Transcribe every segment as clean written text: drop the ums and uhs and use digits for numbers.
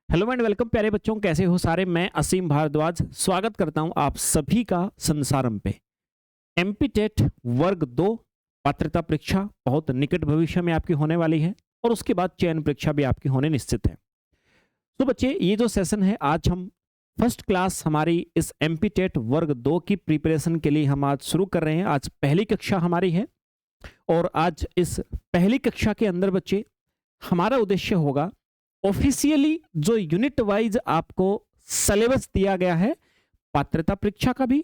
Hello and welcome प्यारे बच्चों, कैसे हो सारे। मैं असीम भारद्वाज स्वागत करता हूं आप सभी का संसारम पे। एमपी टेट वर्ग 2 पात्रता परीक्षा बहुत निकट भविष्य में आपकी होने वाली है और उसके बाद चयन परीक्षा भी आपकी होने निश्चित है। तो बच्चे, ये जो सेशन है आज हम फर्स्ट क्लास हमारी इस एमपी टेट वर्ग 2 की प्रिपरेशन के लिए हम आज शुरू कर रहे हैं। आज पहली कक्षा हमारी है और आज इस पहली कक्षा के अंदर बच्चे हमारा उद्देश्य होगा ऑफिशियली जो यूनिट वाइज आपको सिलेबस दिया गया है पात्रता परीक्षा का भी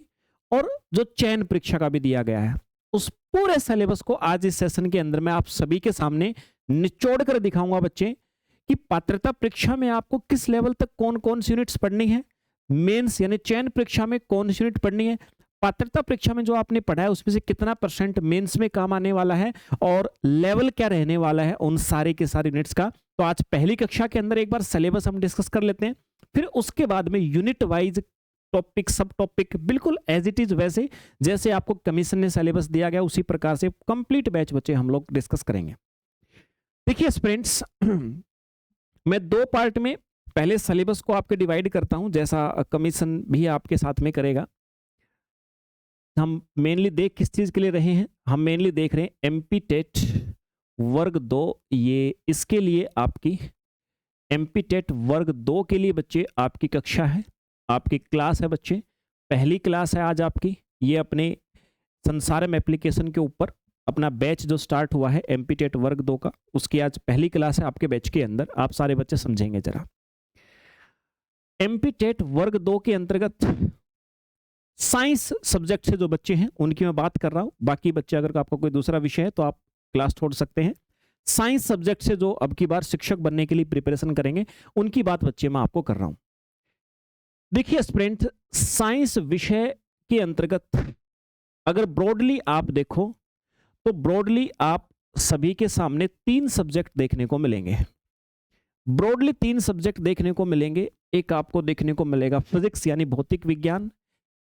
और जो चयन परीक्षा का भी दिया गया है, उस पूरे सिलेबस को आज इस सेशन के अंदर मैं आप सभी के सामने निचोड़ कर दिखाऊंगा बच्चे कि पात्रता परीक्षा में आपको किस लेवल तक कौन कौन सी यूनिट्स पढ़नी है, मेंस यानी चयन परीक्षा में कौन सी यूनिट पढ़नी है, पात्रता परीक्षा में जो आपने पढ़ा है उसमें से कितना परसेंट मेंस में काम आने वाला है और लेवल क्या रहने वाला है उन सारे के सारे यूनिट्स का। तो आज पहली कक्षा के अंदर एक बार सिलेबस हम डिस्कस कर लेते हैं, फिर उसके बाद में यूनिट वाइज टॉपिक सब टॉपिक बिल्कुल एज इट इज वैसे जैसे आपको कमीशन ने सिलेबस दिया गया उसी प्रकार से कंप्लीट बैच बच्चे हम लोग डिस्कस करेंगे। देखिए स्टूडेंट्स, मैं दो पार्ट में पहले सिलेबस को आपके डिवाइड करता हूं जैसा कमीशन भी आपके साथ में करेगा। हम मेनली देख किस चीज के लिए रहे हैं, हम मेनली देख रहे हैं एमपी टेट वर्ग 2। ये इसके लिए आपकी एमपी टेट वर्ग 2 के लिए बच्चे आपकी कक्षा है, आपकी क्लास है बच्चे, पहली क्लास है आज आपकी। ये अपने संसारम एप्लीकेशन के ऊपर अपना बैच जो स्टार्ट हुआ है एमपी टेट वर्ग 2 का, उसकी आज पहली क्लास है आपके बैच के अंदर। आप सारे बच्चे समझेंगे जरा। एमपी टेट वर्ग 2 के अंतर्गत साइंस सब्जेक्ट से जो बच्चे हैं उनकी मैं बात कर रहा हूं, बाकी बच्चे अगर आपका कोई दूसरा विषय है तो आप क्लास छोड़ सकते हैं। साइंस सब्जेक्ट से जो अब की बार शिक्षक बनने के लिए प्रिपरेशन करेंगे उनकी बात बच्चे मैं आपको कर रहा हूं। देखिए स्टूडेंट, साइंस विषय के अंतर्गत अगर ब्रॉडली आप देखो तो ब्रॉडली आप सभी के सामने तीन सब्जेक्ट देखने को मिलेंगे। ब्रॉडली तीन सब्जेक्ट देखने को मिलेंगे। एक आपको देखने को मिलेगा फिजिक्स यानी भौतिक विज्ञान,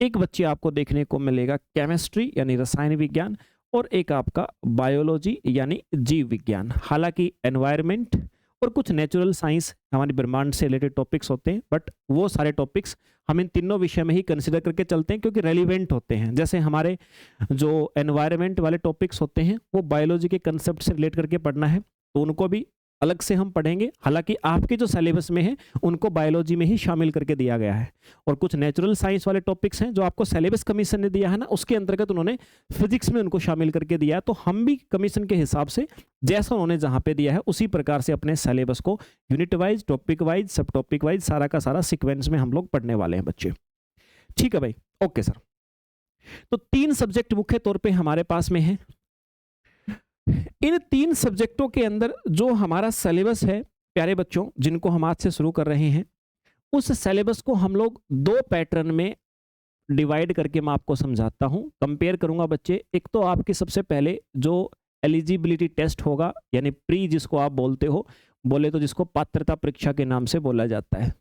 एक बच्चे आपको देखने को मिलेगा केमिस्ट्री यानी रसायन विज्ञान, और एक आपका बायोलॉजी यानी जीव विज्ञान। हालांकि एनवायरनमेंट और कुछ नेचुरल साइंस हमारी ब्रह्मांड से रिलेटेड टॉपिक्स होते हैं, बट वो सारे टॉपिक्स हम इन तीनों विषय में ही कंसिडर करके चलते हैं क्योंकि रेलिवेंट होते हैं। जैसे हमारे जो एनवायरनमेंट वाले टॉपिक्स होते हैं वो बायोलॉजी के कंसेप्ट से रिलेट करके पढ़ना है तो उनको भी अलग से हम पढ़ेंगे। हालांकि आपके जो सिलेबस में है उनको बायोलॉजी में ही शामिल करके दिया गया है, और कुछ नेचुरल साइंस वाले टॉपिक्स हैं जो आपको सिलेबस कमीशन ने दिया है ना, उसके अंतर्गत उन्होंने फिजिक्स में उनको शामिल करके दिया है। तो हम भी कमीशन के हिसाब से जैसा उन्होंने जहां पे दिया है उसी प्रकार से अपने सिलेबस को यूनिट वाइज, टॉपिक वाइज, सब टॉपिक वाइज सारा का सारा सिक्वेंस में हम लोग पढ़ने वाले हैं बच्चे। ठीक है भाई, ओके सर। तो तीन सब्जेक्ट मुख्य तौर पर हमारे पास में है। इन तीन सब्जेक्टों के अंदर जो हमारा सिलेबस है प्यारे बच्चों, जिनको हम आज से शुरू कर रहे हैं, उस सिलेबस को हम लोग दो पैटर्न में डिवाइड करके मैं आपको समझाता हूं, कंपेयर करूंगा बच्चे। एक तो आपके सबसे पहले जो एलिजिबिलिटी टेस्ट होगा यानी प्री जिसको आप बोलते हो, बोले तो जिसको पात्रता परीक्षा के नाम से बोला जाता है।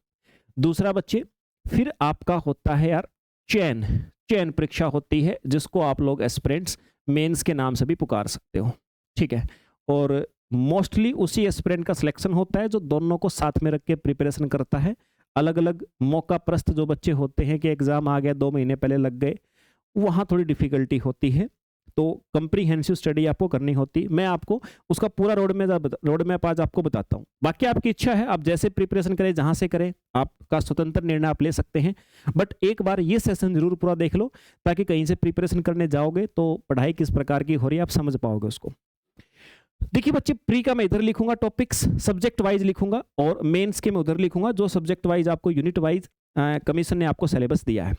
दूसरा बच्चे फिर आपका होता है यार चयन चयन परीक्षा होती है जिसको आप लोग एस्पिरेंट्स मेंस के नाम से भी पुकार सकते हो। ठीक है, और मोस्टली उसी एस्पिरेंट का सिलेक्शन होता है जो दोनों को साथ में रख के प्रिपरेशन करता है। अलग अलग मौका प्रस्त जो बच्चे होते हैं कि एग्जाम आ गया 2 महीने पहले लग गए, वहां थोड़ी डिफिकल्टी होती है, तो कंप्रीहेंसिव स्टडी आपको करनी होती है। मैं आपको उसका पूरा रोड मैप आज आपको बताता हूं। बाकी आपकी इच्छा है, आप जैसे प्रिपरेशन करें, जहां से करें, आपका स्वतंत्र निर्णय आप ले सकते हैं, बट एक बार ये सेशन जरूर पूरा देख लो ताकि कहीं से प्रिपरेशन करने जाओगे तो पढ़ाई किस प्रकार की हो रही है आप समझ पाओगे उसको। देखिए बच्चे, प्री का मैं इधर लिखूंगा टॉपिक्स सब्जेक्ट वाइज लिखूंगा, और मेंस के मैं उधर लिखूंगा जो सब्जेक्ट वाइज आपको यूनिट वाइज कमीशन ने आपको सिलेबस दिया है।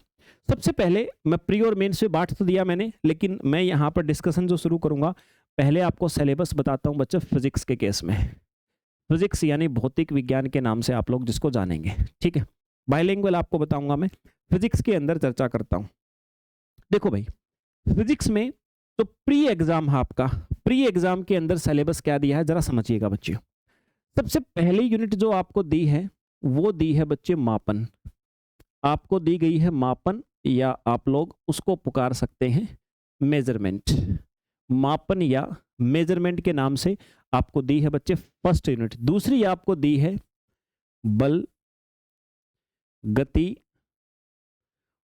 सबसे पहले मैं प्री और मेंस से बांट तो दिया मैंने, लेकिन मैं यहाँ पर डिस्कशन जो शुरू करूंगा पहले आपको सिलेबस बताता हूँ बच्चे। फिजिक्स के केस में, फिजिक्स यानी भौतिक विज्ञान के नाम से आप लोग जिसको जानेंगे, ठीक है, बाइलिंगुअल आपको बताऊंगा मैं। फिजिक्स के अंदर चर्चा करता हूँ। देखो भाई, फिजिक्स में तो प्री एग्जाम है आपका, प्री एग्जाम के अंदर सिलेबस क्या दिया है जरा समझिएगा बच्चे। सबसे पहली यूनिट जो आपको दी है वो दी है बच्चे मापन। आपको दी गई है मापन, या आप लोग उसको पुकार सकते हैं मेजरमेंट। मापन या मेजरमेंट के नाम से आपको दी है बच्चे फर्स्ट यूनिट। दूसरी आपको दी है बल गति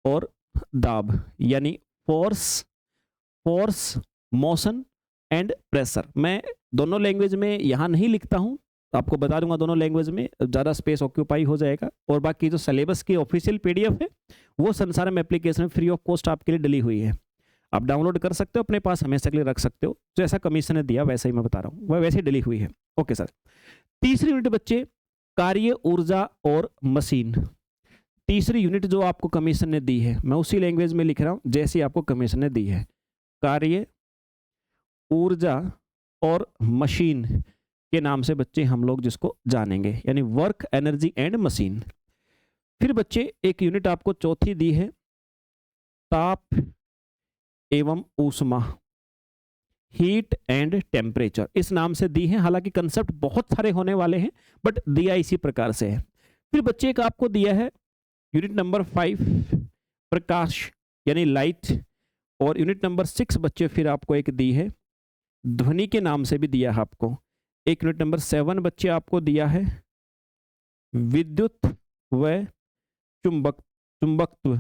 और दाब, यानी फोर्स, मोशन एंड प्रेशर। मैं दोनों लैंग्वेज में यहाँ नहीं लिखता हूँ, आपको बता दूंगा दोनों लैंग्वेज में, ज़्यादा स्पेस ऑक्यूपाई हो जाएगा। और बाकी जो सिलेबस की ऑफिशियल पीडीएफ है वो संसारम एप्लीकेशन में फ्री ऑफ कॉस्ट आपके लिए डली हुई है, आप डाउनलोड कर सकते हो, अपने पास हमेशा के लिए रख सकते हो। जैसा कमीशन ने दिया वैसे ही मैं बता रहा हूँ, वह वैसे ही डली हुई है। Okay sir. तीसरी यूनिट बच्चे कार्य, ऊर्जा और मशीन। तीसरी यूनिट जो आपको कमीशन ने दी है, मैं उसी लैंग्वेज में लिख रहा हूँ जैसी आपको कमीशन ने दी है। कार्य, ऊर्जा और मशीन के नाम से बच्चे हम लोग जिसको जानेंगे, यानी वर्क, एनर्जी एंड मशीन। फिर बच्चे एक यूनिट आपको चौथी दी है, ताप एवं ऊष्मा, हीट एंड टेम्परेचर, इस नाम से दी है। हालांकि कंसेप्ट बहुत सारे होने वाले हैं, बट दिया इसी प्रकार से है। फिर बच्चे एक आपको दिया है यूनिट नंबर 5, प्रकाश यानी लाइट। और यूनिट नंबर 6 बच्चे फिर आपको एक दी है, ध्वनि के नाम से भी दिया है आपको। एक यूनिट नंबर 7 बच्चे आपको दिया है, विद्युत व चुंबकत्व,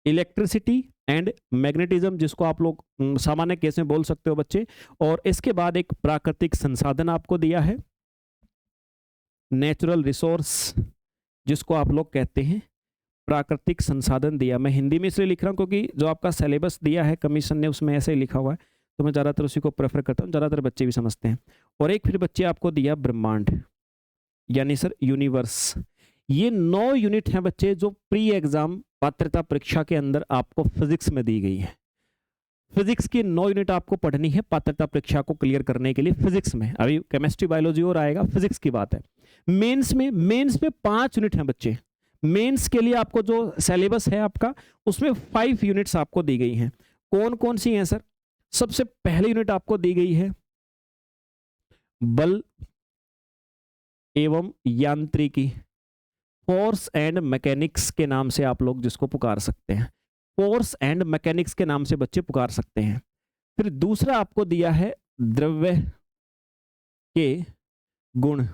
इलेक्ट्रिसिटी एंड मैग्नेटिज्म, जिसको आप लोग सामान्य केस में बोल सकते हो बच्चे। और इसके बाद एक प्राकृतिक संसाधन आपको दिया है, नेचुरल रिसोर्स, जिसको आप लोग कहते हैं प्राकृतिक संसाधन दिया। मैं हिंदी में इसलिए लिख रहा हूँ क्योंकि जो आपका सिलेबस दिया है कमीशन ने उसमें ऐसे ही लिखा हुआ है, तो मैं ज़्यादातर उसी को प्रेफर करता हूँ, ज़्यादातर बच्चे भी समझते हैं। और एक फिर बच्चे आपको दिया ब्रह्मांड, यानी सर यूनिवर्स। ये 9 यूनिट हैं बच्चे जो प्री एग्जाम पात्रता परीक्षा के अंदर आपको फिजिक्स में दी गई है। फिजिक्स की 9 यूनिट आपको पढ़नी है पात्रता परीक्षा को क्लियर करने के लिए फिजिक्स में। अभी केमिस्ट्री, बायोलॉजी और आएगा, फिजिक्स की बात है। मेंस में 5 यूनिट हैं बच्चे। मेंस के लिए आपको जो सिलेबस है आपका, उसमें 5 यूनिट्स आपको दी गई हैं। कौन कौन सी हैं सर? सबसे पहली यूनिट आपको दी गई है बल एवं यांत्रिकी, फोर्स एंड मैकेनिक्स के नाम से आप लोग जिसको पुकार सकते हैं, फोर्स एंड मैकेनिक्स के नाम से बच्चे पुकार सकते हैं। फिर दूसरा आपको दिया है द्रव्य के गुण,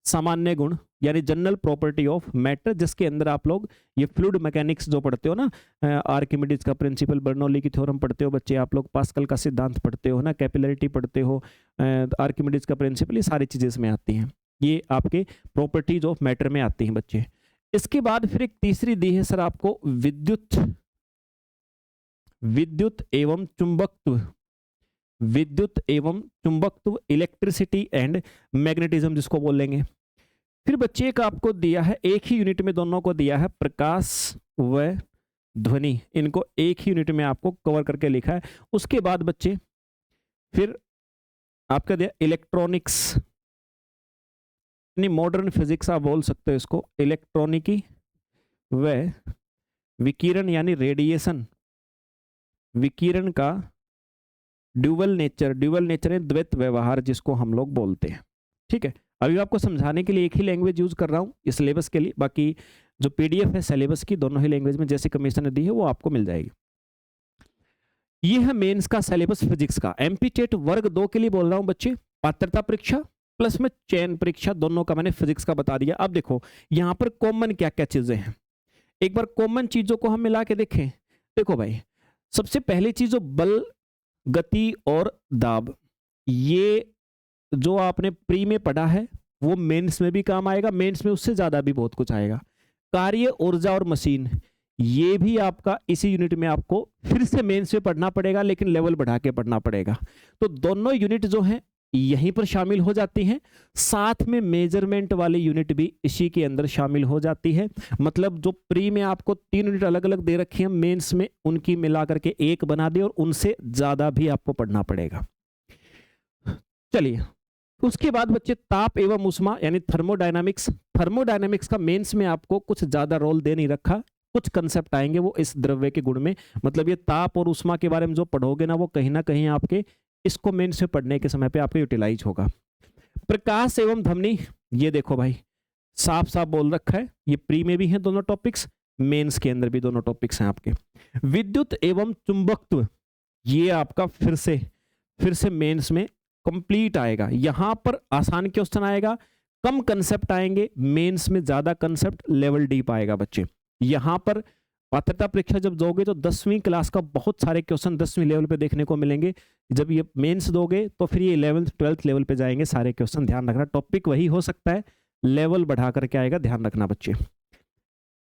सामान्य गुण, यानी जनरल प्रॉपर्टी ऑफ मैटर, जिसके अंदर आप लोग ये फ्लूइड मैकेनिक्स जो पढ़ते हो ना, आर्किमिडीज का प्रिंसिपल, बर्नौली की थ्योरम पढ़ते हो बच्चे आप लोग, पास्कल का सिद्धांत पढ़ते हो ना, कैपिलरिटी पढ़ते हो, आर्किमिडीज का प्रिंसिपल, ये सारी चीजें इसमें आती हैं, ये आपके प्रॉपर्टीज ऑफ मैटर में आती हैं बच्चे। इसके बाद फिर एक तीसरी दी है सर आपको विद्युत एवं चुंबकत्व, विद्युत एवं चुंबकत्व, इलेक्ट्रिसिटी एंड मैग्नेटिज्म जिसको बोलेंगे। फिर बच्चे एक आपको दिया है, एक ही यूनिट में दोनों को दिया है, प्रकाश व ध्वनि, इनको एक ही यूनिट में आपको कवर करके लिखा है। उसके बाद बच्चे फिर आपका दिया इलेक्ट्रॉनिक्स, यानी मॉडर्न फिजिक्स आप बोल सकते हो इसको, इलेक्ट्रॉनिकी व विकिरण यानी रेडिएशन, विकिरण का ड्यूअल नेचर है द्वैत व्यवहार जिसको हम लोग बोलते हैं। ठीक है, अभी आपको समझाने के लिए एक ही लैंग्वेज यूज कर रहा हूँ इस सिलेबस के लिए, बाकी जो पीडीएफ है सिलेबस की दोनों ही लैंग्वेज में जैसे कमीशन ने दी है वो आपको मिल जाएगी। ये है मेंस का सिलेबस फिजिक्स का। एमपीटेट वर्ग 2 के लिए बोल रहा हूँ बच्चे, पात्रता परीक्षा प्लस में चयन परीक्षा, दोनों का मैंने फिजिक्स का बता दिया। अब देखो यहाँ पर कॉमन क्या क्या चीजें हैं, एक बार कॉमन चीजों को हम मिला के देखें। देखो भाई, सबसे पहली चीज जो बल, गति और दाब, ये जो आपने प्री में पढ़ा है वो मेंस में भी काम आएगा, मेंस में उससे ज्यादा भी बहुत कुछ आएगा। कार्य, ऊर्जा और मशीन, ये भी आपका इसी यूनिट में आपको फिर से मेंस में पढ़ना पड़ेगा, लेकिन लेवल बढ़ा के पढ़ना पड़ेगा। तो दोनों यूनिट जो हैं यहीं पर शामिल हो जाती हैं, साथ में मेजरमेंट वाली यूनिट भी इसी के अंदर शामिल हो जाती है। मतलब जो प्री में आपको 3 यूनिट अलग अलग दे रखी है, मेंस में उनकी मिला करके एक बना दी और उनसे ज्यादा भी आपको पढ़ना पड़ेगा। चलिए, उसके बाद बच्चे ताप एवं ऊष्मा यानी थर्मोडायनामिक्स। थर्मोडायनामिक्स का मेंस में आपको कुछ ज्यादा रोल दे नहीं रखा, कुछ कंसेप्ट आएंगे वो इस द्रव्य के गुण में, मतलब ये ताप और ऊष्मा के बारे में जो पढ़ोगे ना वो कहीं ना कहीं आपके इसको मेंस में पढ़ने के समय पे आपको यूटिलाइज होगा। प्रकाश एवं ध्वनि, ये देखो भाई साफ साफ बोल रखा है, ये प्री में भी है दोनों टॉपिक्स, मेंस के अंदर भी दोनों टॉपिक्स हैं आपके। विद्युत एवं चुंबकत्व, ये आपका फिर से मेंस में कंप्लीट आएगा। यहां पर आसान क्वेश्चन आएगा, कम कंसेप्ट आएंगे, मेंस में ज्यादा कंसेप्ट, लेवल डीप आएगा बच्चे। यहाँ पर पात्रता परीक्षा जब दोगे तो 10वीं क्लास का बहुत सारे क्वेश्चन 10वीं लेवल पे देखने को मिलेंगे। जब ये मेंस दोगे तो फिर ये 11th 12th लेवल पे जाएंगे सारे क्वेश्चन। ध्यान रखना, टॉपिक वही हो सकता है, लेवल बढ़ा करके आएगा, ध्यान रखना बच्चे।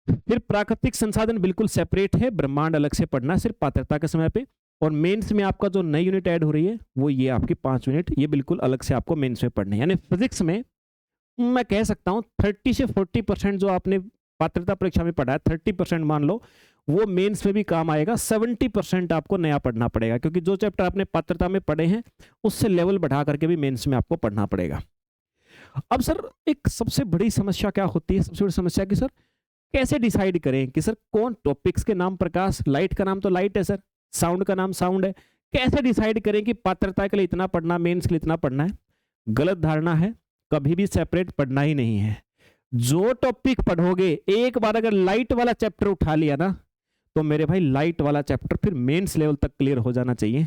फिर प्राकृतिक संसाधन बिल्कुल सेपरेट है, ब्रह्मांड अलग से पढ़ना सिर्फ पात्रता के समय पे। और मेंस में आपका जो नई यूनिट ऐड हो रही है वो ये आपकी 5 यूनिट, ये बिल्कुल अलग से आपको मेंस में पढ़ने। यानी फिजिक्स में मैं कह सकता हूँ 30 से 40% जो आपने पात्रता परीक्षा में पढ़ा है, 30% मान लो, वो मेंस में भी काम आएगा। 70% आपको नया पढ़ना पड़ेगा, क्योंकि जो चैप्टर आपने पात्रता में पढ़े हैं उससे लेवल बढ़ा करके भी मेंस में आपको पढ़ना पड़ेगा। अब सर एक सबसे बड़ी समस्या क्या होती है, सबसे बड़ी समस्या कि सर कैसे डिसाइड करें कि सर कौन, टॉपिक्स के नाम प्रकाश, लाइट का नाम तो लाइट है सर, साउंड का नाम साउंड है, कैसे डिसाइड करें कि पात्रता के लिए इतना पढ़ना, मेंस के लिए इतना पढ़ना है? गलत धारणा है, कभी भी सेपरेट पढ़ना ही नहीं है। जो टॉपिक पढ़ोगे, एक बार अगर लाइट वाला चैप्टर उठा लिया ना, तो मेरे भाई लाइट वाला चैप्टर फिर मेंस लेवल तक क्लियर हो जाना चाहिए।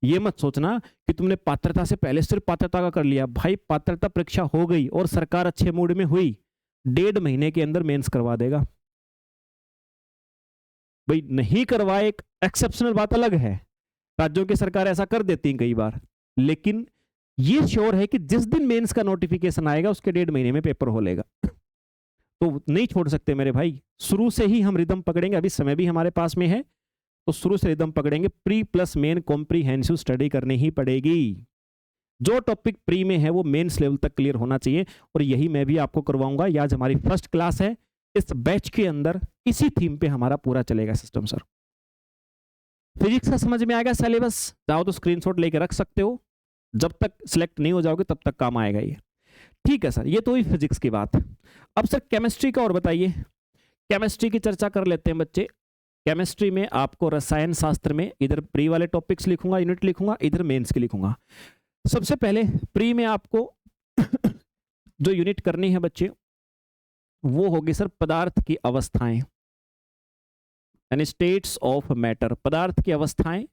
ये मत सोचना कि तुमने पात्रता से पहले सिर्फ पात्रता का कर लिया। भाई पात्रता परीक्षा हो गई और सरकार अच्छे मूड में हुई, 1.5 महीने के अंदर मेंस करवा देगा। भाई नहीं करवाए एक एक्सेप्शनल बात अलग है, राज्यों की सरकार ऐसा कर देती है कई बार, लेकिन ये श्योर है कि जिस दिन मेंस का नोटिफिकेशन आएगा उसके 1.5 महीने में पेपर हो लेगा। तो नहीं छोड़ सकते मेरे भाई, शुरू से ही हम रिदम पकड़ेंगे। अभी समय भी हमारे पास में है, तो शुरू से रिदम पकड़ेंगे। Pre plus main comprehensive study करनी ही पड़ेगी। जो टॉपिक प्री में है वो मेंस लेवल तक क्लियर होना चाहिए, और यही मैं भी आपको करवाऊंगा। ये आज हमारी फर्स्ट क्लास है, इस बैच के अंदर इसी थीम पे हमारा पूरा चलेगा सिस्टम सर। फिजिक्स का समझ में आएगा सिलेबस, चाहो तो स्क्रीनशॉट लेके रख सकते हो, जब तक सिलेक्ट नहीं हो जाओगे तब तक काम आएगा ये। ठीक है सर, ये तो हुई फिजिक्स की बात। अब सर केमिस्ट्री का और बताइए। केमिस्ट्री की चर्चा कर लेते हैं बच्चे। केमिस्ट्री में आपको रसायन शास्त्र में इधर प्री वाले टॉपिक्स लिखूंगा, यूनिट लिखूंगा, इधर मेंस की लिखूंगा। सबसे पहले प्री में आपको जो यूनिट करनी है बच्चे वो होगी सर पदार्थ की अवस्थाएं, यानी स्टेट्स ऑफ मैटर। पदार्थ की अवस्थाएं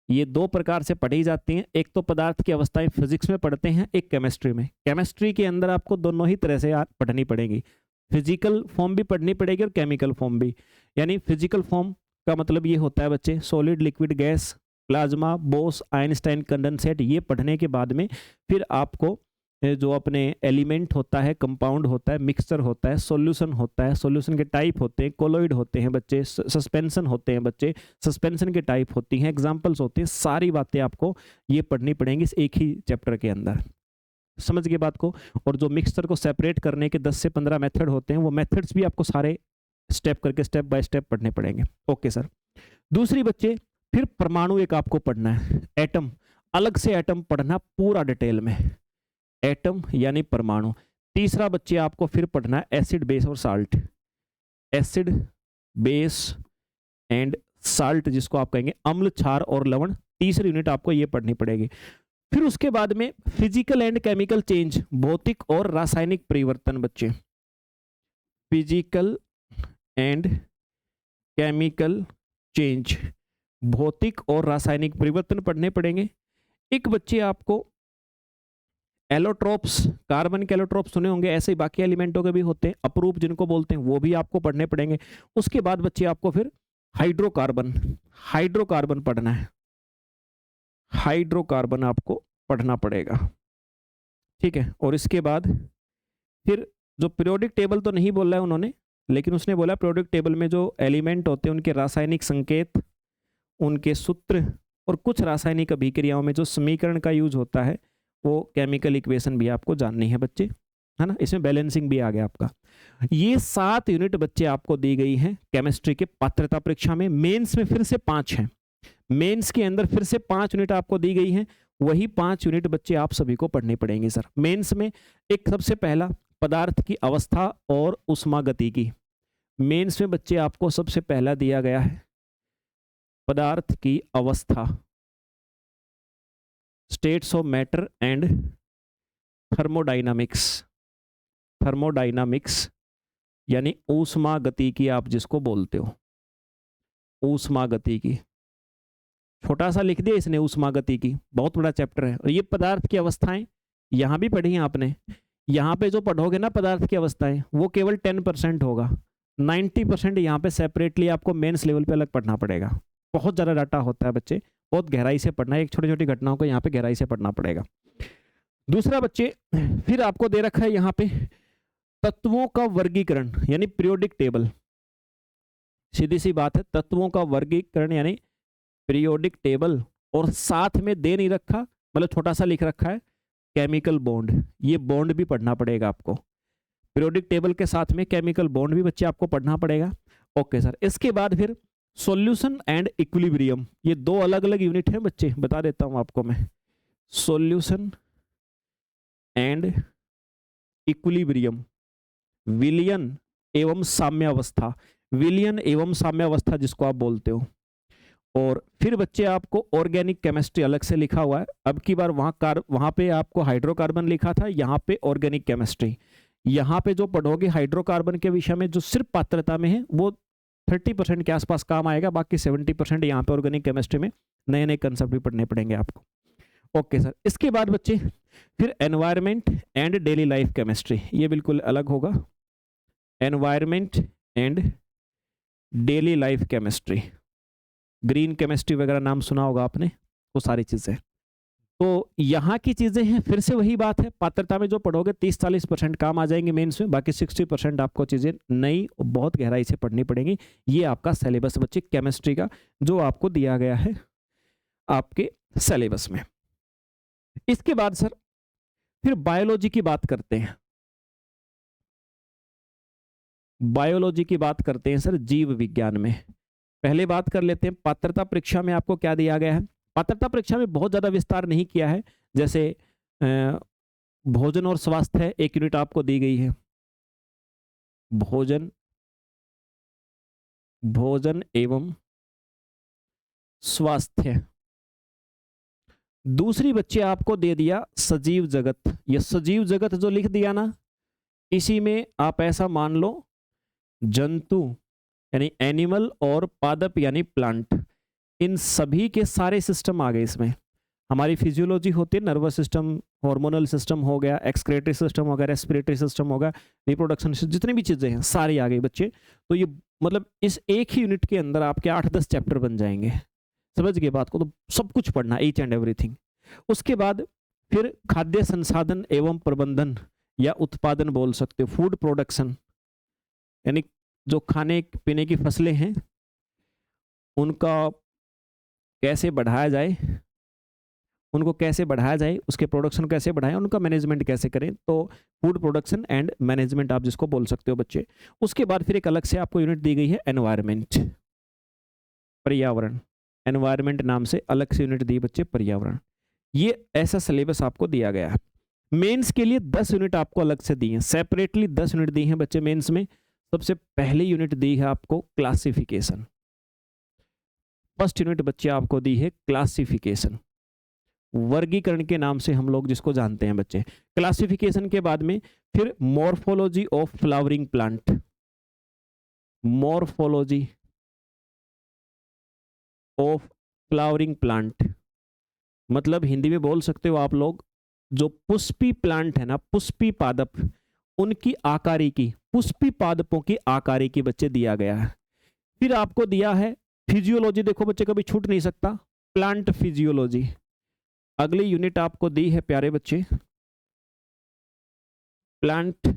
ये 2 प्रकार से पढ़ी जाती हैं। एक तो पदार्थ की अवस्थाएं फिजिक्स में पढ़ते हैं, एक केमिस्ट्री में। केमिस्ट्री के अंदर आपको दोनों ही तरह से पढ़नी पड़ेगी, फिजिकल फॉर्म भी पढ़नी पड़ेगी और केमिकल फॉर्म भी। यानी फिजिकल फॉर्म का मतलब ये होता है बच्चे, solid, liquid, gas, plasma, Bose, Einstein, condensate. ये पढ़ने के बाद में फिर आपको जो अपने एलिमेंट होता है, कंपाउंड होता है, मिक्सचर होता है, सॉल्यूशन होता है, सॉल्यूशन के टाइप होते हैं, कोलोइड होते हैं बच्चे, सस्पेंशन होते हैं बच्चे, सस्पेंशन के टाइप होती हैं, एग्जाम्पल्स होते हैं। सारी बातें आपको ये पढ़नी पड़ेंगी इस एक ही चैप्टर के अंदर। समझ गए बात को? और जो मिक्सचर को सेपरेट करने के 10 से 15 मेथड होते हैं, वो मेथड्स भी आपको सारे स्टेप करके स्टेप बाय स्टेप पढ़ने पड़ेंगे। Okay sir. दूसरी बच्चे फिर परमाणु एक आपको पढ़ना है, एटम, अलग से एटम पढ़ना पूरा डिटेल में, एटम यानी परमाणु। तीसरा बच्चे आपको फिर पढ़ना है एसिड, बेस और salt, acid, base and salt, जिसको आप कहेंगे अम्ल, क्षार और लवण। तीसरी यूनिट आपको ये पढ़नी पड़ेगी। फिर उसके बाद में फिजिकल एंड केमिकल चेंज, भौतिक और रासायनिक परिवर्तन बच्चे, फिजिकल एंड केमिकल चेंज, भौतिक और रासायनिक परिवर्तन पढ़ने पड़ेंगे। एक बच्चे आपको एलोट्रोप्स, कार्बन के एलोट्रोप्स सुने होंगे, ऐसे ही बाकी एलिमेंटों के भी होते हैं, अपरूप जिनको बोलते हैं, वो भी आपको पढ़ने पड़ेंगे। उसके बाद बच्चे आपको फिर हाइड्रोकार्बन, हाइड्रोकार्बन पढ़ना है, हाइड्रोकार्बन आपको पढ़ना पड़ेगा। ठीक है। और इसके बाद फिर जो पीरियोडिक टेबल तो नहीं बोला है उन्होंने, लेकिन उसने बोला पीरियोडिक टेबल में जो एलिमेंट होते हैं उनके रासायनिक संकेत, उनके सूत्र, और कुछ रासायनिक अभिक्रियाओं में जो समीकरण का यूज होता है वो केमिकल इक्वेशन भी आपको जाननी है बच्चे, है ना। इसमें बैलेंसिंग भी आ गया आपका। ये 7 यूनिट बच्चे आपको दी गई हैं केमिस्ट्री के पात्रता परीक्षा में। मेंस में फिर से 5 हैं, मेंस के अंदर फिर से 5 यूनिट आपको दी गई हैं। वही 5 यूनिट बच्चे आप सभी को पढ़नी पड़ेंगे सर। मेंस में एक सबसे पहला पदार्थ की अवस्था और उष्मागतिकी, मेंस में बच्चे आपको सबसे पहला दिया गया है पदार्थ की अवस्था, states of matter and thermodynamics, thermodynamics यानी ऊष्मागतिकी आप जिसको बोलते हो, ऊष्मागतिकी। छोटा सा लिख दिया इसने ऊष्मागतिकी, बहुत बड़ा चैप्टर है। और ये पदार्थ की अवस्थाएं यहाँ भी पढ़ी हैं आपने, यहाँ पे जो पढ़ोगे ना पदार्थ की अवस्थाएं, वो केवल 10% होगा। 90% यहाँ पे सेपरेटली आपको मेंस लेवल पे अलग पढ़ना पड़ेगा। बहुत ज़्यादा डाटा होता है बच्चे, बहुत गहराई से पढ़ना है, एक छोटी छोटी घटनाओं को यहाँ पे गहराई से पढ़ना पड़ेगा। दूसरा बच्चे, फिर आपको दे रखा है यहाँ पे तत्वों का वर्गीकरण यानी पीरियोडिक टेबल। सीधी सी बात है, तत्वों का वर्गीकरण यानी पीरियोडिक टेबल, और साथ में दे नहीं रखा, मतलब छोटा सा लिख रखा है केमिकल बॉन्ड। ये बॉन्ड भी पढ़ना पड़ेगा आपको। पीरियोडिक टेबल के साथ में केमिकल बॉन्ड भी बच्चे आपको पढ़ना पड़ेगा। Okay sir. इसके बाद फिर सॉल्यूशन एंड इक्विलिब्रियम, ये दो अलग अलग यूनिट हैं बच्चे, बता देता हूं आपको मैं। सॉल्यूशन एंड इक्विलिब्रियम, विलयन एवं साम्यावस्था, विलयन एवं साम्यावस्था जिसको आप बोलते हो। और फिर बच्चे आपको ऑर्गेनिक केमिस्ट्री अलग से लिखा हुआ है। अब की बार वहां पे आपको हाइड्रोकार्बन लिखा था, यहाँ पे ऑर्गेनिक केमिस्ट्री। यहाँ पे जो पढ़ोगे हाइड्रोकार्बन के विषय में, जो सिर्फ पात्रता में है, वो 30% के आसपास काम आएगा। बाकी 70% यहाँ पे ऑर्गेनिक केमिस्ट्री में नए नए कंसेप्ट भी पढ़ने पड़ेंगे आपको। Okay sir. इसके बाद बच्चे फिर environment and daily life chemistry, ये बिल्कुल अलग होगा। Environment and daily life chemistry, green chemistry वगैरह नाम सुना होगा आपने, वो सारी चीजें। तो यहाँ की चीजें हैं, फिर से वही बात है, पात्रता में जो पढ़ोगे 30-40% काम आ जाएंगे मेंस में, बाकी 60% आपको चीजें नई बहुत गहराई से पढ़नी पड़ेंगी। ये आपका सिलेबस बच्चे केमिस्ट्री का जो आपको दिया गया है आपके सिलेबस में। इसके बाद सर फिर बायोलॉजी की बात करते हैं। बायोलॉजी की बात करते हैं सर जीव विज्ञान में। पहले बात कर लेते हैं पात्रता परीक्षा में आपको क्या दिया गया है। पात्रता परीक्षा में बहुत ज्यादा विस्तार नहीं किया है, जैसे भोजन और स्वास्थ्य एक यूनिट आपको दी गई है, भोजन एवं स्वास्थ्य। दूसरी बच्चे आपको दे दिया सजीव जगत। ये सजीव जगत जो लिख दिया ना, इसी में आप ऐसा मान लो जंतु यानी एनिमल और पादप यानी प्लांट, इन सभी के सारे सिस्टम आ गए इसमें। हमारी फिजियोलॉजी होती है, नर्वस सिस्टम, हार्मोनल सिस्टम हो गया, एक्सक्रेटरी सिस्टम हो गया, रेस्पिरेटरी सिस्टम हो गया, रिप्रोडक्शन, जितनी भी चीजें हैं सारी आ गई बच्चे। तो ये मतलब इस एक ही यूनिट के अंदर आपके 8-10 चैप्टर बन जाएंगे। समझ गए बात को? तो सब कुछ पढ़ना, ईच एंड एवरीथिंग। उसके बाद फिर खाद्य संसाधन एवं प्रबंधन या उत्पादन बोल सकते हो, फूड प्रोडक्शन, यानी जो खाने पीने की फसलें हैं उनका कैसे बढ़ाया जाए, उनको कैसे बढ़ाया जाए, उसके प्रोडक्शन कैसे बढ़ाएं, उनका मैनेजमेंट कैसे करें। तो फूड प्रोडक्शन एंड मैनेजमेंट आप जिसको बोल सकते हो बच्चे। उसके बाद फिर एक अलग से आपको यूनिट दी गई है एनवायरमेंट, पर्यावरण। एनवायरमेंट नाम से अलग से यूनिट दी बच्चे, पर्यावरण। ये ऐसा सिलेबस आपको दिया गया है। मेंस के लिए 10 यूनिट आपको अलग से दी हैं, सेपरेटली 10 यूनिट दी हैं बच्चे मेंस में। सबसे पहली यूनिट दी है आपको क्लासिफिकेशन। फर्स्ट यूनिट बच्चे आपको दी है क्लासिफिकेशन, वर्गीकरण के नाम से हम लोग जिसको जानते हैं बच्चे। क्लासिफिकेशन के बाद में फिर morphology of flowering plant, morphology of flowering plant, मतलब हिंदी में बोल सकते हो आप लोग, जो पुष्पी प्लांट है ना, पुष्पी पादप, उनकी आकारिकी, पुष्पी पादपों की आकारिकी बच्चे दिया गया है। फिर आपको दिया है फिजियोलॉजी, देखो बच्चे कभी छूट नहीं सकता, प्लांट फिजियोलॉजी। अगली यूनिट आपको दी है प्यारे बच्चे प्लांट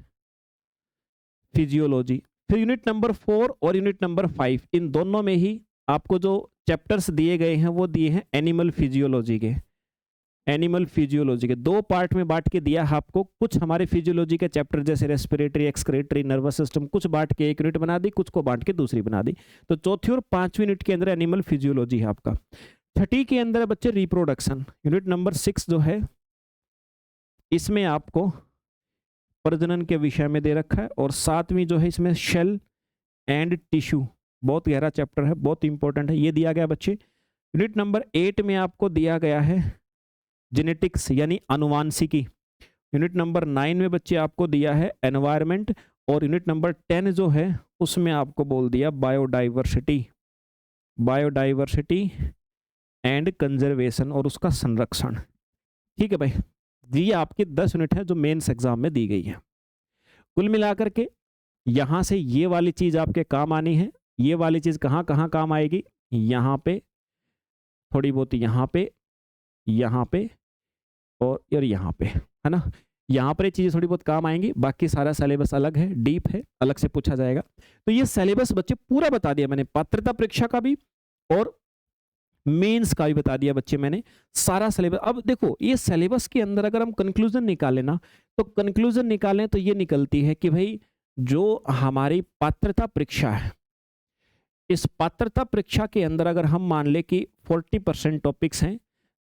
फिजियोलॉजी। फिर यूनिट नंबर 4 और यूनिट नंबर 5, इन दोनों में ही आपको जो चैप्टर्स दिए गए हैं वो दिए हैं एनिमल फिजियोलॉजी के। एनिमल फिजियोलॉजी के 2 पार्ट में बांट के दिया है आपको। कुछ हमारे फिजियोलॉजी के चैप्टर जैसे रेस्पिरेटरी, एक्सक्रेटरी, नर्वस सिस्टम, कुछ बांट के एक यूनिट बना दी, कुछ को बांट के दूसरी बना दी। तो चौथी और 5वीं यूनिट के अंदर एनिमल फिजियोलॉजी है आपका। 30 के अंदर बच्चे रिप्रोडक्शन, यूनिट नंबर 6 जो है इसमें आपको प्रजनन के विषय में दे रखा है। और 7वीं जो है इसमें शेल एंड टिश्यू, बहुत गहरा चैप्टर है, बहुत इंपॉर्टेंट है, ये दिया गया बच्चे। यूनिट नंबर 8 में आपको दिया गया है जेनेटिक्स यानी अनुवांशिकी। यूनिट नंबर 9 में बच्चे आपको दिया है एनवायरनमेंट। और यूनिट नंबर 10 जो है उसमें आपको बोल दिया बायोडाइवर्सिटी, बायोडाइवर्सिटी एंड कंजर्वेशन और उसका संरक्षण। ठीक है भाई, ये आपकी 10 यूनिट है जो मेंस एग्जाम में दी गई है। कुल मिलाकर के यहाँ से ये वाली चीज़ आपके काम आनी है। ये वाली चीज़ कहाँ कहाँ काम आएगी? यहाँ पे, थोड़ी बहुत यहाँ पे और यहाँ पे, है ना? यहाँ पर ये चीज़ें थोड़ी बहुत काम आएंगी, बाकी सारा सिलेबस अलग है, डीप है, अलग से पूछा जाएगा। तो ये सिलेबस बच्चे पूरा बता दिया मैंने, पात्रता परीक्षा का भी और मेंस का भी बता दिया बच्चे मैंने, सारा सिलेबस। अब देखो ये सिलेबस के अंदर अगर हम कंक्लूजन निकालें ना, तो कंक्लूजन निकालें तो ये निकलती है कि भाई जो हमारी पात्रता परीक्षा है, इस पात्रता परीक्षा के अंदर अगर हम मान ले कि 40% टॉपिक्स हैं,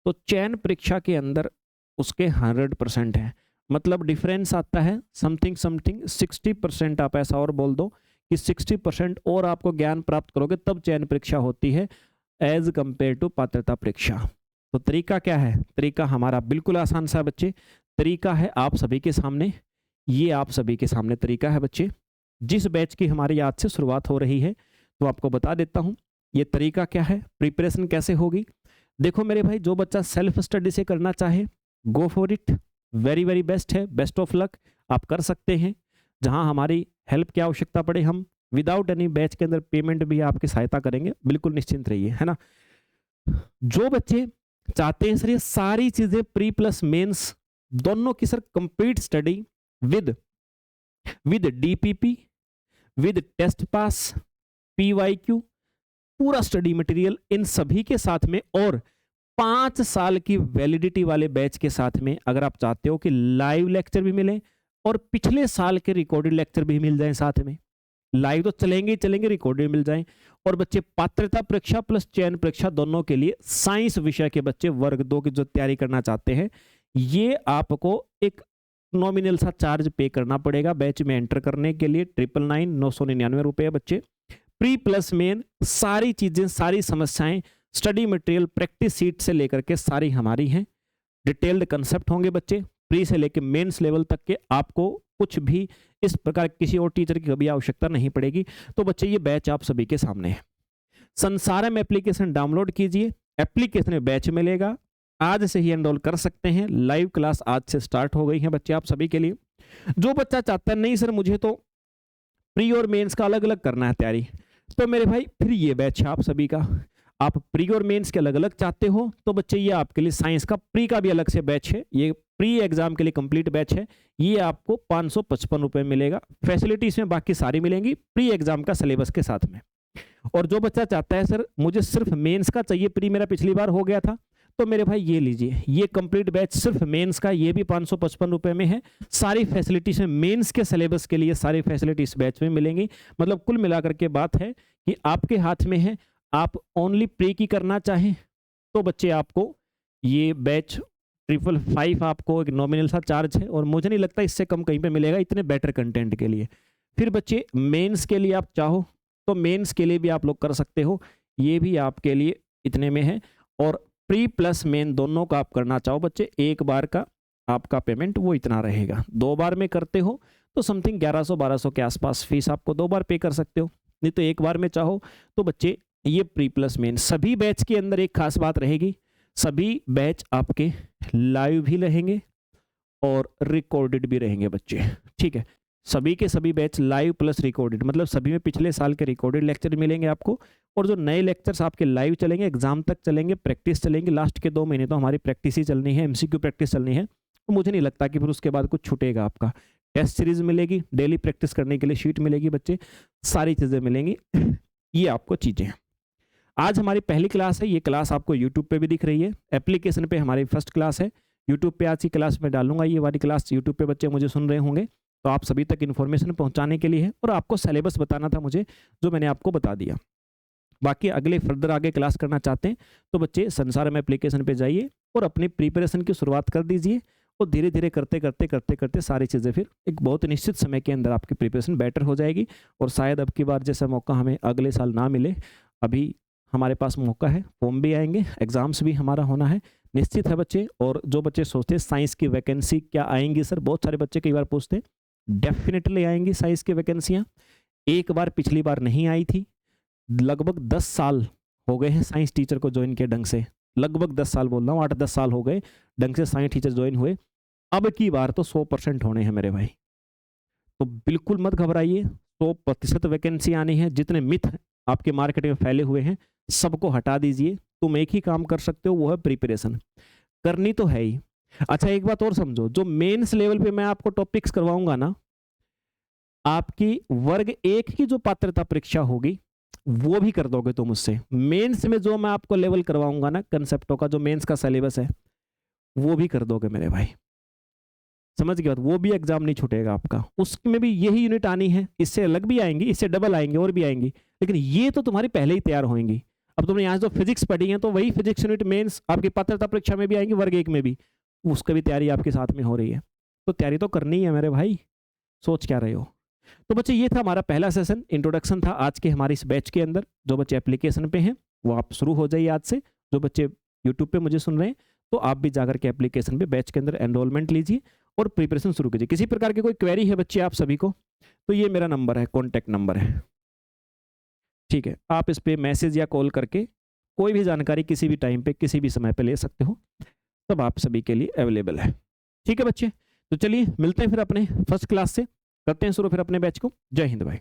तो चयन परीक्षा के अंदर उसके 100% है। मतलब डिफरेंस आता है समथिंग 60%। आप ऐसा और बोल दो कि 60% और आपको ज्ञान प्राप्त करोगे तब चयन परीक्षा होती है एज कंपेयर टू पात्रता परीक्षा। तो तरीका क्या है? तरीका हमारा बिल्कुल आसान सा बच्चे, तरीका है आप सभी के सामने, ये आप सभी के सामने तरीका है बच्चे। जिस बैच की हमारी आज से शुरुआत हो रही है तो आपको बता देता हूँ ये तरीका क्या है, प्रिपरेशन कैसे होगी। देखो मेरे भाई, जो बच्चा सेल्फ स्टडी से करना चाहे go for it, very very best है, बेस्ट ऑफ लक, आप कर सकते हैं। जहाँ हमारी हेल्प की आवश्यकता पड़े हम विदाउट एनी बैच के अंदर पेमेंट भी आपकी सहायता करेंगे, बिल्कुल निश्चिंत रहिए, है ना। जो बच्चे चाहते हैं सर ये सारी चीजें प्री प्लस मेंस दोनों की sir complete study with DPP, with test pass, PYQ, पूरा स्टडी मटेरियल इन सभी के साथ में और 5 साल की वैलिडिटी वाले बैच के साथ में, अगर आप चाहते हो कि लाइव लेक्चर भी मिले और पिछले साल के रिकॉर्डेड लेक्चर भी मिल जाएं साथ में, लाइव तो चलेंगे ही चलेंगे, रिकॉर्डेड मिल जाएं। और बच्चे पात्रता परीक्षा प्लस चयन परीक्षा दोनों के लिए साइंस विषय के बच्चे वर्ग 2 की जो तैयारी करना चाहते हैं, ये आपको एक नॉमिनल सा चार्ज पे करना पड़ेगा बैच में एंटर करने के लिए, 999 रुपये बच्चे। प्री प्लस मेन सारी चीजें, सारी समस्याएं, स्टडी मटेरियल, प्रैक्टिस सीट से लेकर के सारी हमारी हैं। डिटेल्ड कंसेप्ट होंगे बच्चे, प्री से लेकर मेंस लेवल तक के, आपको कुछ भी इस प्रकार किसी और टीचर की कभी आवश्यकता नहीं पड़ेगी। तो बच्चे ये बैच आप सभी के सामने है। संसारम एप्लीकेशन डाउनलोड कीजिए, एप्लीकेशन में बैच मिलेगा, आज से ही एनरोल कर सकते हैं। लाइव क्लास आज से स्टार्ट हो गई है बच्चे आप सभी के लिए। जो बच्चा चाहता है नहीं सर मुझे तो प्री और मेंस का अलग अलग करना है तैयारी, तो मेरे भाई फिर ये बैच है आप सभी का। आप प्री और मेंस के अलग अलग चाहते हो तो बच्चे ये आपके लिए साइंस का प्री का भी अलग से बैच है, ये प्री एग्जाम के लिए कंप्लीट बैच है, ये आपको 555 रुपये मिलेगा। फैसिलिटी इसमें बाकी सारी मिलेंगी प्री एग्जाम का सिलेबस के साथ में। और जो बच्चा चाहता है सर मुझे सिर्फ मेंस का चाहिए, प्री मेरा पिछली बार हो गया था, तो मेरे भाई ये लीजिए, ये कंप्लीट बैच सिर्फ मेंस का, ये भी 555 रुपये में है। सारी फैसिलिटीज में मेंस के सिलेबस के लिए सारी फैसिलिटीज बैच में मिलेंगी। मतलब कुल मिलाकर के बात है कि आपके हाथ में है, आप ओनली प्री की करना चाहें तो बच्चे आपको ये बैच 555 आपको एक नॉमिनल सा चार्ज है, और मुझे नहीं लगता इससे कम कहीं पे मिलेगा इतने बेटर कंटेंट के लिए। फिर बच्चे मेंस के लिए आप चाहो तो मेंस के लिए भी आप लोग कर सकते हो, ये भी आपके लिए इतने में है। और प्री प्लस मेन दोनों का आप करना चाहो बच्चे, एक बार का आपका पेमेंट वो इतना रहेगा। 2 बार में करते हो तो समथिंग 1100-1200 के आसपास फीस आपको 2 बार पे कर सकते हो, नहीं तो एक बार में चाहो तो बच्चे ये प्री प्लस मेन। सभी बैच के अंदर एक खास बात रहेगी, सभी बैच आपके लाइव भी रहेंगे और रिकॉर्डेड भी रहेंगे बच्चे, ठीक है। सभी के सभी बैच लाइव प्लस रिकॉर्डेड, मतलब सभी में पिछले साल के रिकॉर्डेड लेक्चर मिलेंगे आपको, और जो नए लेक्चर्स आपके लाइव चलेंगे, एग्जाम तक चलेंगे, प्रैक्टिस चलेंगे। लास्ट के 2 महीने तो हमारी प्रैक्टिस ही चलनी है, एमसीक्यू प्रैक्टिस चलनी है, तो मुझे नहीं लगता कि फिर उसके बाद कुछ छूटेगा आपका। टेस्ट सीरीज मिलेगी, डेली प्रैक्टिस करने के लिए शीट मिलेगी बच्चे, सारी चीज़ें मिलेंगी। ये आपको चीज़ें हैं। आज हमारी पहली क्लास है, ये क्लास आपको यूट्यूब पे भी दिख रही है, एप्लीकेशन पे हमारी फर्स्ट क्लास है। यूट्यूब पे आज की क्लास में डालूंगा, ये वाली क्लास यूट्यूब पे बच्चे मुझे सुन रहे होंगे, तो आप सभी तक इन्फॉर्मेशन पहुंचाने के लिए है, और आपको सिलेबस बताना था मुझे, जो मैंने आपको बता दिया। बाकी अगले फर्दर आगे क्लास करना चाहते हैं तो बच्चे संसारम एप्लीकेशन पे जाइए और अपनी प्रिपरेशन की शुरुआत कर दीजिए, और धीरे धीरे करते करते करते करते सारी चीज़ें फिर एक बहुत निश्चित समय के अंदर आपकी प्रिपरेशन बेटर हो जाएगी। और शायद अब की बार जैसा मौका हमें अगले साल ना मिले, अभी हमारे पास मौका है, फॉर्म भी आएंगे, एग्जाम्स भी हमारा होना है, निश्चित है बच्चे। और जो बच्चे सोचते हैं साइंस की वैकेंसी क्या आएंगी सर, बहुत सारे बच्चे कई बार पूछते हैं, डेफिनेटली आएंगी साइंस की वैकेंसियाँ। एक बार पिछली बार नहीं आई थी, लगभग 10 साल हो गए हैं साइंस टीचर को ज्वाइन किए ढंग से, लगभग 10 साल बोल रहा हूँ, 8-10 साल हो गए ढंग से साइंस टीचर ज्वाइन हुए। अब की बार तो 100% होने हैं मेरे भाई। तो बिल्कुल मत घबराइए, 100% वैकेंसी आनी है। जितने मिथ आपके मार्केट में फैले हुए हैं सबको हटा दीजिए। तुम एक ही काम कर सकते हो, वो है प्रिपरेशन। करनी तो है ही। अच्छा एक बात और समझो, जो मेंस लेवल पे मैं आपको टॉपिक्स करवाऊंगा ना, आपकी वर्ग 1 की जो पात्रता परीक्षा होगी वो भी कर दोगे तुम उससे। मेंस में जो मैं आपको लेवल करवाऊंगा ना कंसेप्टों का, जो मेंस का सिलेबस है वो भी कर दोगे मेरे भाई। समझ गए बात? वो भी एग्जाम नहीं छूटेगा आपका, उसमें भी यही यूनिट आनी है। इससे अलग भी आएंगी, इससे डबल आएंगे और भी आएंगी, लेकिन ये तो तुम्हारी पहले ही तैयार होंगी। अब तुमने यहाँ जो फिजिक्स पढ़ी है तो वही फिजिक्स यूनिट मेंस आपकी पात्रता परीक्षा में भी आएंगी, वर्ग 1 में भी, उसका भी तैयारी आपके साथ में हो रही है। तो तैयारी तो करनी है मेरे भाई, सोच क्या रहे हो। तो बच्चे ये था हमारा पहला सेशन, इंट्रोडक्शन था आज के हमारे इस बैच के अंदर। जो बच्चे एप्लीकेशन पे हैं वो आप शुरू हो जाइए आज से। जो बच्चे यूट्यूब पे मुझे सुन रहे हैं तो आप भी जाकर के एप्लीकेशन पे बैच के अंदर एनरोलमेंट लीजिए और प्रिपरेशन शुरू कीजिए। किसी प्रकार की कोई क्वेरी है बच्चे आप सभी को, तो ये मेरा नंबर है, कॉन्टैक्ट नंबर है, ठीक है। आप इस पे मैसेज या कॉल करके कोई भी जानकारी किसी भी टाइम पे किसी भी समय पे ले सकते हो, तब आप सभी के लिए अवेलेबल है। ठीक है बच्चे, तो चलिए मिलते हैं फिर अपने फर्स्ट क्लास से, करते हैं शुरू फिर अपने बैच को। जय हिंद भाई।